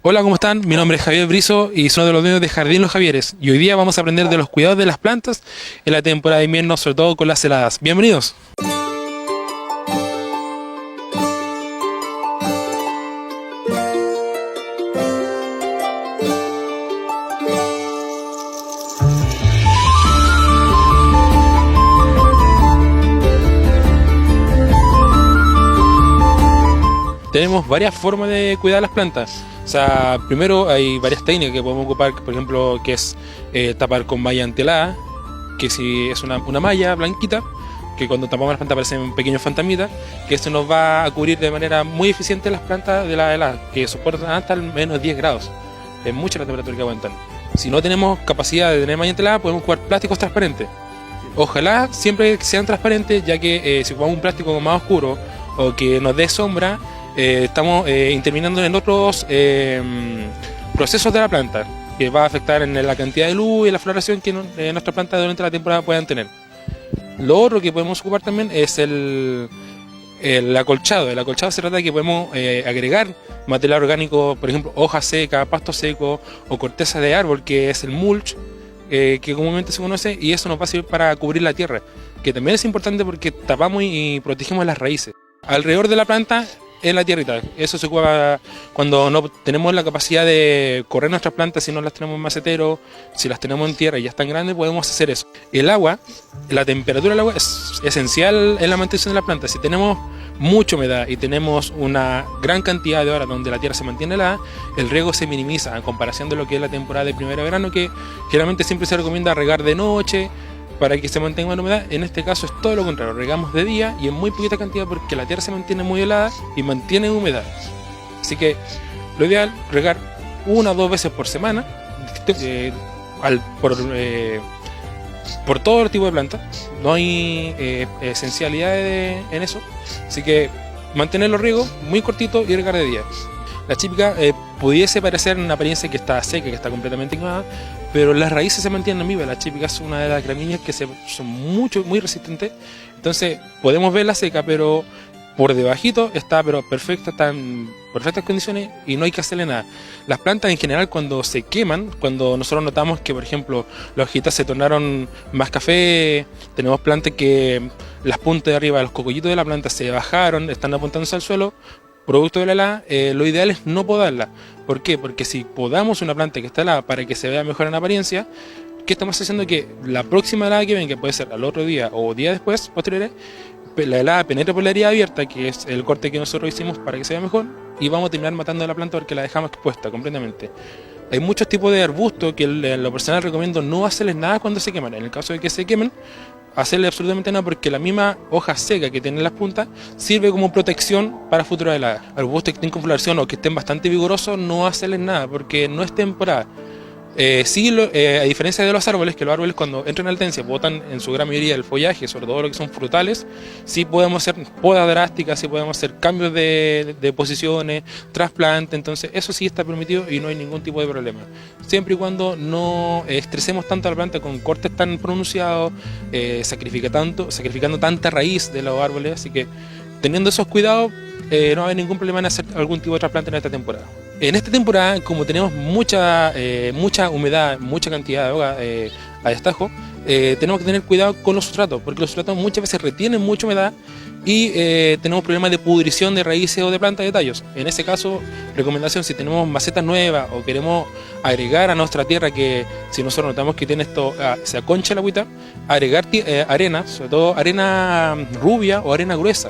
Hola, ¿cómo están? Mi nombre es Javier Brizo y soy uno de los dueños de Jardín Los Javieres. Y hoy día vamos a aprender de los cuidados de las plantas en la temporada de invierno, sobre todo con las heladas. Bienvenidos. Tenemos varias formas de cuidar las plantas. O sea, primero hay varias técnicas que podemos ocupar, por ejemplo, que es tapar con malla antihelada, que si es una malla blanquita, que cuando tapamos las plantas aparecen pequeños fantasmitas, que esto nos va a cubrir de manera muy eficiente las plantas de la helada, que soportan hasta al menos 10 grados. Es mucha la temperatura que aguantan. Si no tenemos capacidad de tener malla antihelada, podemos ocupar plásticos transparentes. Ojalá siempre sean transparentes, ya que si ocupamos un plástico más oscuro o que nos dé sombra, estamos interviniendo en otros procesos de la planta que va a afectar en la cantidad de luz y la floración que nuestras plantas durante la temporada puedan tener. Lo otro que podemos ocupar también es el acolchado. El acolchado se trata de que podemos agregar material orgánico, por ejemplo, hoja seca, pasto seco o corteza de árbol, que es el mulch, que comúnmente se conoce, y eso nos va a servir para cubrir la tierra, que también es importante porque tapamos y protegemos las raíces. Alrededor de la planta, en la tierrita. Eso se ocupa cuando no tenemos la capacidad de correr nuestras plantas, si no las tenemos en macetero, si las tenemos en tierra y ya están grandes, podemos hacer eso. El agua, la temperatura del agua es esencial en la mantención de la planta. Si tenemos mucha humedad y tenemos una gran cantidad de horas donde la tierra se mantiene helada, el riego se minimiza en comparación de lo que es la temporada de primavera-verano, que generalmente siempre se recomienda regar de noche para que se mantenga la humedad. En este caso es todo lo contrario, regamos de día y en muy poquita cantidad porque la tierra se mantiene muy helada y mantiene humedad. Así que lo ideal es regar 1 o 2 veces por semana por todo el tipo de plantas. No hay esencialidades en eso, así que mantener los riegos muy cortitos y regar de día. La chípica pudiese parecer una apariencia que está seca, que está completamente quemada, pero las raíces se mantienen vivas. La chípica es una de las gramíneas que son muy resistentes, entonces podemos verla seca, pero por debajito está perfecta, está en perfectas condiciones y no hay que hacerle nada. Las plantas en general, cuando se queman, cuando nosotros notamos que por ejemplo las hojitas se tornaron más café, tenemos plantas que las puntas de arriba, los cocollitos de la planta se bajaron, están apuntándose al suelo, producto de la helada, lo ideal es no podarla. ¿Por qué? Porque si podamos una planta que está helada para que se vea mejor en apariencia, ¿qué estamos haciendo? Que la próxima helada que venga, que puede ser al otro día o día después, posteriores, la helada penetre por la herida abierta, que es el corte que nosotros hicimos para que se vea mejor, y vamos a terminar matando a la planta porque la dejamos expuesta completamente. Hay muchos tipos de arbustos que en lo personal recomiendo no hacerles nada cuando se queman. En el caso de que se quemen, hacerle absolutamente nada porque la misma hoja seca que tienen las puntas sirve como protección para futuras heladas. Arbustos que estén con floración o que estén bastante vigorosos, no hacerles nada porque no es temporada. A diferencia de los árboles, que los árboles cuando entran en latencia botan en su gran mayoría el follaje, sobre todo lo que son frutales, sí podemos hacer podas drásticas, sí podemos hacer cambios de posiciones, trasplante, entonces eso sí está permitido y no hay ningún tipo de problema. Siempre y cuando no estresemos tanto a la planta con cortes tan pronunciados, sacrificando tanta raíz de los árboles, así que teniendo esos cuidados no va a haber ningún problema en hacer algún tipo de trasplante en esta temporada. En esta temporada, como tenemos mucha humedad, mucha cantidad de agua a destajo, tenemos que tener cuidado con los sustratos, porque los sustratos muchas veces retienen mucha humedad y tenemos problemas de pudrición de raíces o de plantas de tallos. En ese caso, recomendación, si tenemos macetas nuevas o queremos agregar a nuestra tierra, que si nosotros notamos que tiene esto, se aconcha la agüita, agregar arena, sobre todo arena rubia o arena gruesa.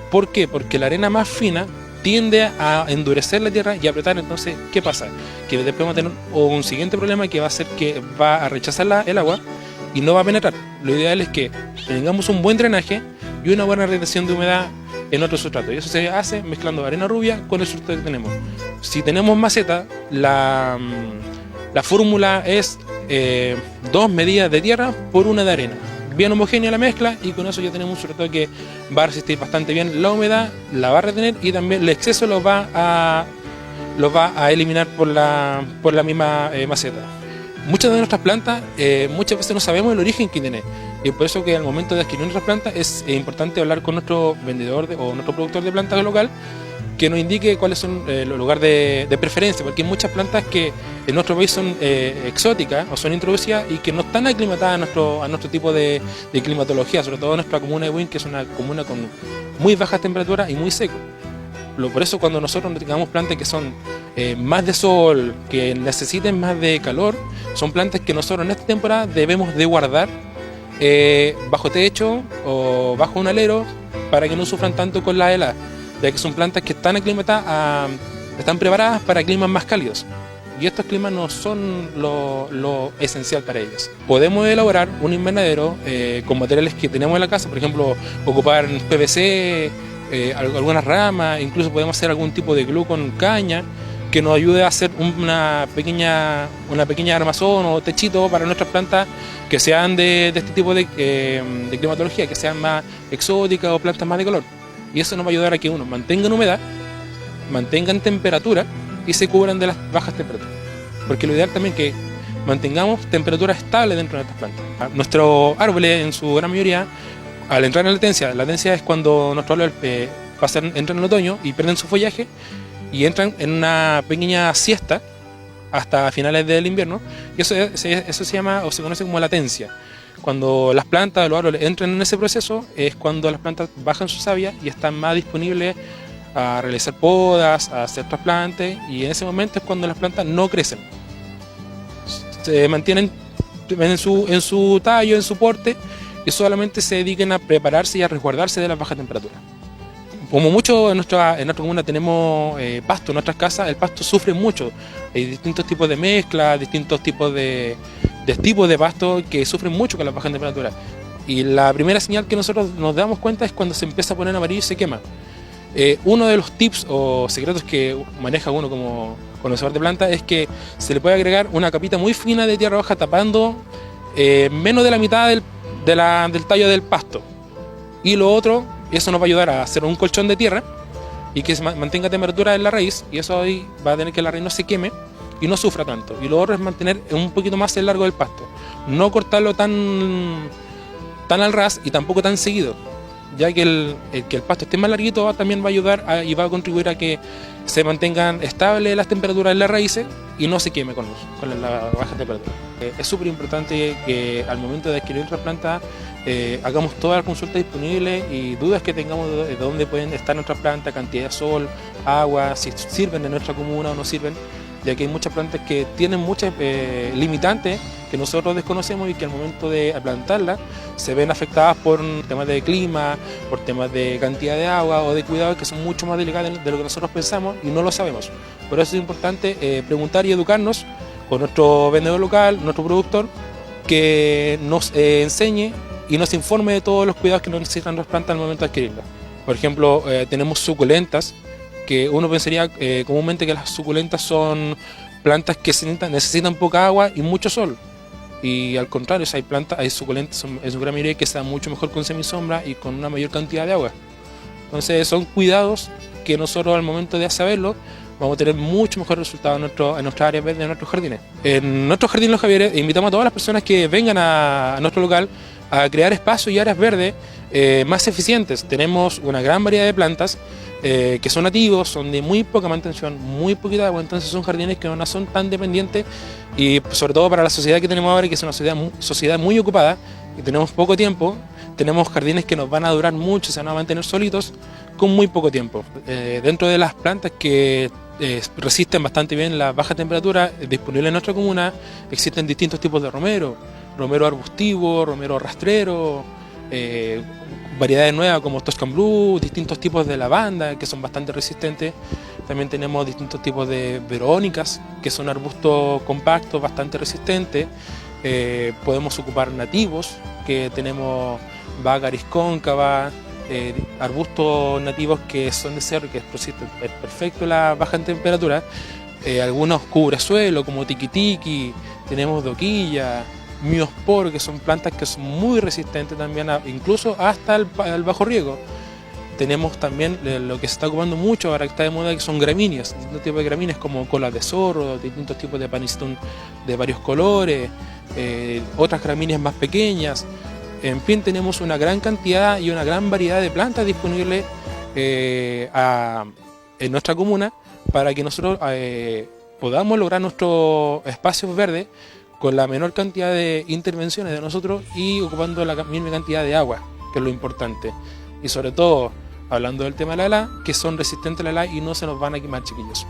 ¿Por qué? Porque la arena más fina tiende a endurecer la tierra y a apretar. Entonces, ¿qué pasa? Que después vamos a tener un siguiente problema que va a ser que va a rechazar el agua y no va a penetrar. Lo ideal es que tengamos un buen drenaje y una buena retención de humedad en otro sustrato, y eso se hace mezclando arena rubia con el sustrato que tenemos. Si tenemos maceta, la fórmula es 2 medidas de tierra por 1 de arena. Bien homogénea la mezcla y con eso ya tenemos un sustrato que va a resistir bastante bien la humedad, la va a retener y también el exceso lo va a eliminar por la misma maceta. Muchas de nuestras plantas muchas veces no sabemos el origen que tiene, y por eso que al momento de adquirir nuestras plantas es importante hablar con nuestro vendedor o nuestro productor de plantas local que nos indique cuáles son los lugares de preferencia, porque hay muchas plantas que en nuestro país son exóticas o son introducidas y que no están aclimatadas a nuestro tipo de climatología, sobre todo nuestra comuna de Buin, que es una comuna con muy bajas temperaturas y muy seco. Por eso cuando nosotros tengamos plantas que son más de sol, que necesiten más de calor, son plantas que nosotros en esta temporada debemos de guardar bajo techo o bajo un alero para que no sufran tanto con la helada, ya que son plantas que están aclimatadas, están preparadas para climas más cálidos. Y estos climas no son lo esencial para ellos. Podemos elaborar un invernadero con materiales que tenemos en la casa, por ejemplo, ocupar PVC, algunas ramas, incluso podemos hacer algún tipo de glue con caña que nos ayude a hacer una pequeña armazón o techito para nuestras plantas que sean de este tipo de climatología, que sean más exóticas o plantas más de color. Y eso nos va a ayudar a que uno mantengan humedad, mantengan temperatura y se cubran de las bajas temperaturas. Porque lo ideal también es que mantengamos temperatura estable dentro de nuestras plantas. Nuestros árboles, en su gran mayoría, al entrar en la latencia es cuando nuestros árboles entran en el otoño y pierden su follaje y entran en una pequeña siesta hasta finales del invierno, y eso se llama o se conoce como latencia. Cuando las plantas, los árboles entran en ese proceso es cuando las plantas bajan su savia y están más disponibles a realizar podas, a hacer trasplantes, y en ese momento es cuando las plantas no crecen. Se mantienen en su tallo, en su porte, y solamente se dediquen a prepararse y a resguardarse de las bajas temperaturas. Como mucho en nuestra comuna tenemos pasto en nuestras casas, el pasto sufre mucho. Hay distintos tipos de mezcla, distintos tipos de pasto que sufren mucho con las bajas temperaturas. Y la primera señal que nosotros nos damos cuenta es cuando se empieza a poner amarillo y se quema. Uno de los tips o secretos que maneja uno como conocedor de plantas es que se le puede agregar una capita muy fina de tierra baja tapando menos de la mitad del tallo del pasto. Y lo otro, eso nos va a ayudar a hacer un colchón de tierra y que se mantenga temperatura en la raíz, y eso ahí va a tener que la raíz no se queme y no sufra tanto. Y lo otro es mantener un poquito más el largo del pasto, no cortarlo tan al ras y tampoco tan seguido, ya que el pasto esté más larguito también va a ayudar y va a contribuir a que se mantengan estables las temperaturas en las raíces y no se queme con la baja temperatura. Es súper importante que al momento de adquirir nuestra planta hagamos todas las consultas disponibles y dudas que tengamos de dónde pueden estar nuestras plantas, cantidad de sol, agua, si sirven en nuestra comuna o no sirven, ya que hay muchas plantas que tienen muchas limitantes que nosotros desconocemos y que al momento de plantarlas se ven afectadas por temas de clima, por temas de cantidad de agua o de cuidado que son mucho más delicados de lo que nosotros pensamos y no lo sabemos. Por eso es importante preguntar y educarnos con nuestro vendedor local, nuestro productor, que nos enseñe y nos informe de todos los cuidados que necesitan las plantas al momento de adquirirlas. Por ejemplo, tenemos suculentas, que uno pensaría comúnmente que las suculentas son plantas que necesitan poca agua y mucho sol. Y al contrario, hay suculentas en su gran mayoría que se dan mucho mejor con semisombra y con una mayor cantidad de agua. Entonces son cuidados que nosotros al momento de saberlo vamos a tener mucho mejor resultado en nuestras áreas verdes, en nuestros jardines. En nuestro jardín Los Javieres invitamos a todas las personas que vengan a nuestro local a crear espacios y áreas verdes más eficientes. Tenemos una gran variedad de plantas que son nativos, son de muy poca mantención, muy poquita agua, entonces son jardines que no son tan dependientes, y sobre todo para la sociedad que tenemos ahora, que es una sociedad muy ocupada y tenemos poco tiempo, tenemos jardines que nos van a durar mucho, se van a mantener solitos con muy poco tiempo. Dentro de las plantas que resisten bastante bien la baja temperatura disponible en nuestra comuna, existen distintos tipos de romero arbustivo, romero rastrero, variedades nuevas como Toscan Blue, distintos tipos de lavanda que son bastante resistentes. También tenemos distintos tipos de verónicas, que son arbustos compactos bastante resistentes. Podemos ocupar nativos, que tenemos Bagaris cóncava, arbustos nativos que son de cerro, que resisten perfecto la baja en temperatura. Algunos cubresuelo como tiquitiqui, tenemos doquilla, miosporo, que son plantas que son muy resistentes también, incluso hasta el bajo riego. Tenemos también lo que se está ocupando mucho ahora que está de moda, que son gramíneas, distintos tipos de gramíneas como colas de zorro, distintos tipos de paniston de varios colores, otras gramíneas más pequeñas. En fin, tenemos una gran cantidad y una gran variedad de plantas disponibles en en nuestra comuna para que nosotros podamos lograr nuestros espacios verdes con la menor cantidad de intervenciones de nosotros y ocupando la misma cantidad de agua, que es lo importante. Y sobre todo, hablando del tema de la helada, que son resistentes a la helada y no se nos van a quemar, chiquillos.